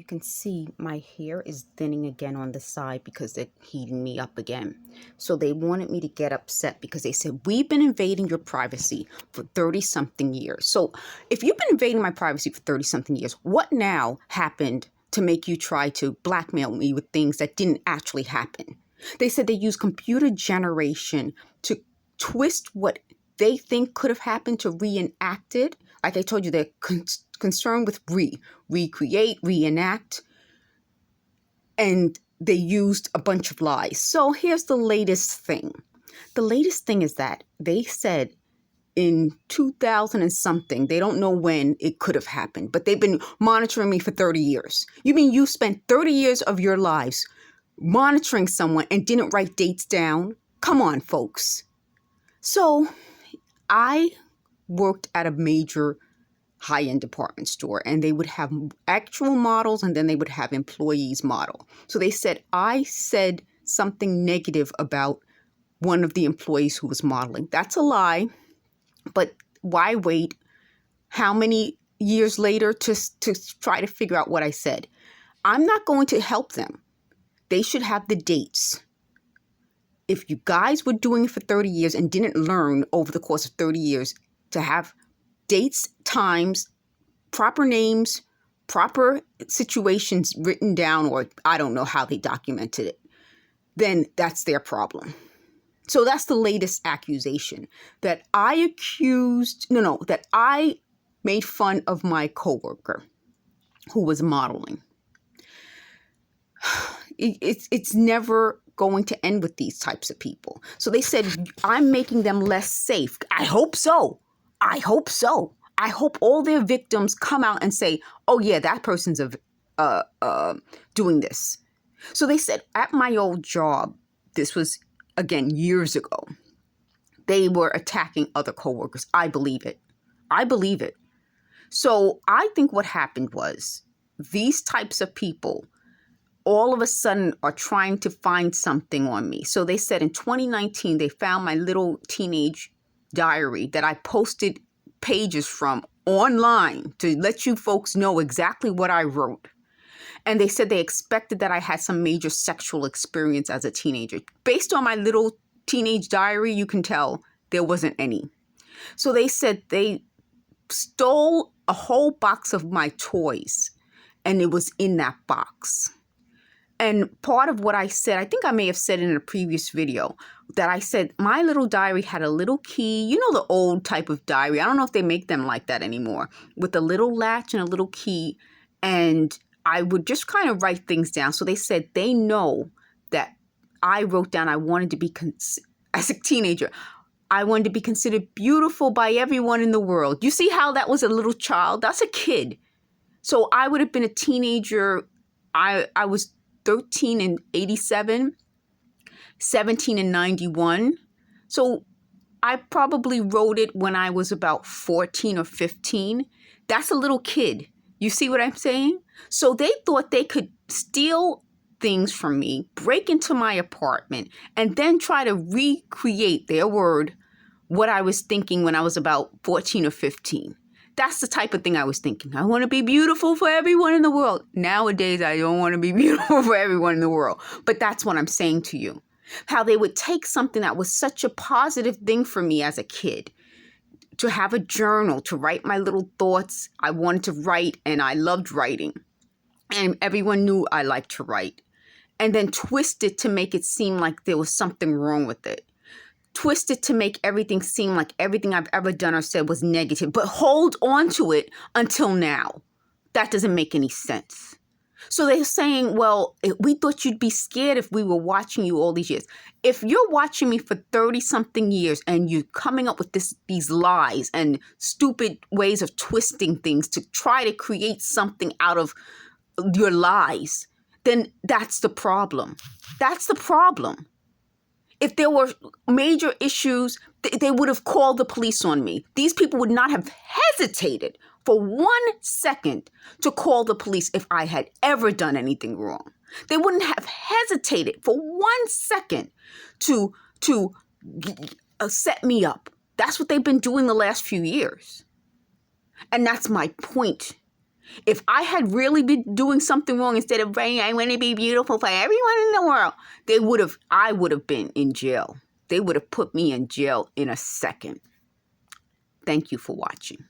can see, my hair is thinning again on the side because they're heating me up again. So they wanted me to get upset because they said, we've been invading your privacy for 30-something years. So if you've been invading my privacy for 30-something years, what now happened to make you try to blackmail me with things that didn't actually happen? They said they use computer generation to twist what they think could have happened to reenact it. Like I told you, they're concerned with recreate, reenact, and they used a bunch of lies. So here's the latest thing. The latest thing is that they said in 2000 and something, they don't know when it could have happened, but they've been monitoring me for 30 years. You mean you spent 30 years of your lives monitoring someone and didn't write dates down? Come on, folks. So I worked at a major high-end department store, and they would have actual models and then they would have employees model. So they said I said something negative about one of the employees who was modeling. That's a lie, but why wait how many years later to try to figure out what I said? I'm not going to help them. They should have the dates. If you guys were doing it for 30 years and didn't learn over the course of 30 years to have dates, times, proper names, proper situations written down, or I don't know how they documented it, then that's their problem. So that's the latest accusation, that I that I made fun of my coworker who was modeling. It's never going to end with these types of people. So they said, I'm making them less safe. I hope so. I hope so. I hope all their victims come out and say, oh yeah, that person's doing this. So they said at my old job, this was again years ago, they were attacking other coworkers. I believe it. I believe it. So I think what happened was these types of people all of a sudden are trying to find something on me. So they said in 2019, they found my little teenage diary that I posted pages from online to let you folks know exactly what I wrote. And they said they expected that I had some major sexual experience as a teenager. Based on my little teenage diary, you can tell there wasn't any. So they said they stole a whole box of my toys, and it was in that box. And part of what I said, I think I may have said in a previous video, that I said my little diary had a little key. You know, the old type of diary. I don't know if they make them like that anymore, with a little latch and a little key. And I would just kind of write things down. So they said they know that I wrote down I wanted to be, as a teenager, I wanted to be considered beautiful by everyone in the world. You see how that was a little child? That's a kid. So I would have been a teenager. I was 13 in 87, 17 in 91. So I probably wrote it when I was about 14 or 15. That's a little kid. You see what I'm saying? So they thought they could steal things from me, break into my apartment, and then try to recreate, their word, what I was thinking when I was about 14 or 15. That's the type of thing I was thinking. I want to be beautiful for everyone in the world. Nowadays, I don't want to be beautiful for everyone in the world. But that's what I'm saying to you. How they would take something that was such a positive thing for me as a kid, to have a journal, to write my little thoughts. I wanted to write, and I loved writing. And everyone knew I liked to write. And then twist it to make it seem like there was something wrong with it. Twist it to make everything seem like everything I've ever done or said was negative, but hold on to it until now. That doesn't make any sense. So they're saying, well, we thought you'd be scared if we were watching you all these years. If you're watching me for 30-something years and you're coming up with these lies and stupid ways of twisting things to try to create something out of your lies, then that's the problem. That's the problem. If there were major issues, they would have called the police on me. These people would not have hesitated for 1 second to call the police if I had ever done anything wrong. They wouldn't have hesitated for 1 second to set me up. That's what they've been doing the last few years. And that's my point. If I had really been doing something wrong instead of praying, I want to be beautiful for everyone in the world, I would have been in jail. They would have put me in jail in a second. Thank you for watching.